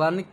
1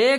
1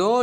2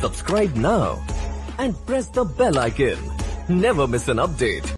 Subscribe now and press the bell icon. Never miss an update.